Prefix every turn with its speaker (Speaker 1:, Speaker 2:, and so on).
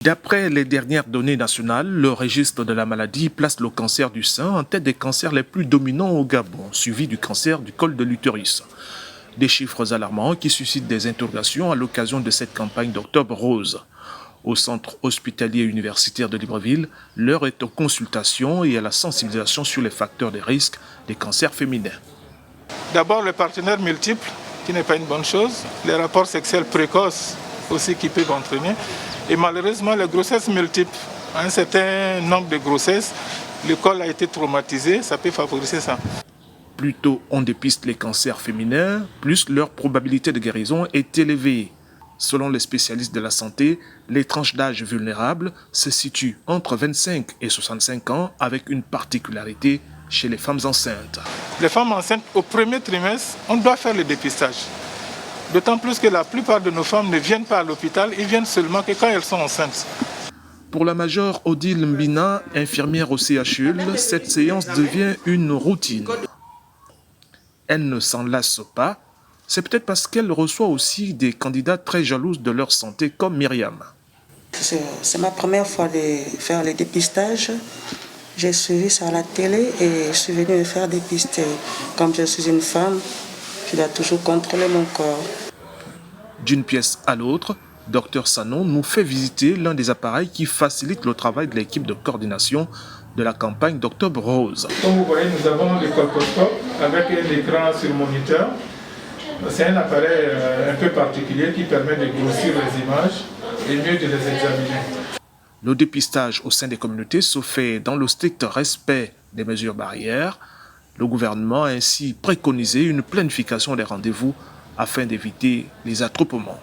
Speaker 1: D'après les dernières données nationales, le registre de la maladie place le cancer du sein en tête des cancers les plus dominants au Gabon, suivi du cancer du col de l'utérus. Des chiffres alarmants qui suscitent des interrogations à l'occasion de cette campagne d'Octobre Rose. Au centre hospitalier universitaire de Libreville, l'heure est aux consultations et à la sensibilisation sur les facteurs de risque des cancers féminins.
Speaker 2: D'abord, les partenaires multiples, qui n'est pas une bonne chose. Les rapports sexuels précoces aussi qui peuvent entraîner. Et malheureusement, les grossesses multiples. À un certain nombre de grossesses, le col a été traumatisé, ça peut favoriser ça.
Speaker 1: Plus tôt on dépiste les cancers féminins, plus leur probabilité de guérison est élevée. Selon les spécialistes de la santé, les tranches d'âge vulnérables se situent entre 25 et 65 ans avec une particularité chez les femmes enceintes.
Speaker 2: Les femmes enceintes, au premier trimestre, on doit faire le dépistage. D'autant plus que la plupart de nos femmes ne viennent pas à l'hôpital, ils viennent seulement que quand elles sont enceintes.
Speaker 1: Pour la majeure Odile Mbina, infirmière au CHUL, cette séance devient une routine. Elle ne s'en lasse pas. C'est peut-être parce qu'elle reçoit aussi des candidats très jalouses de leur santé comme Myriam.
Speaker 3: C'est ma première fois de faire le dépistage. J'ai suivi ça à la télé et je suis venue me faire dépister. Comme je suis une femme, je dois toujours contrôler mon corps.
Speaker 1: D'une pièce à l'autre, Dr Sanon nous fait visiter l'un des appareils qui facilite le travail de l'équipe de coordination de la campagne d'Octobre Rose.
Speaker 2: Comme vous voyez, nous avons le colposcope avec un écran sur moniteur. C'est un appareil un peu particulier qui permet de grossir les images et mieux de les examiner.
Speaker 1: Le dépistage au sein des communautés se fait dans le strict respect des mesures barrières. Le gouvernement a ainsi préconisé une planification des rendez-vous afin d'éviter les attroupements.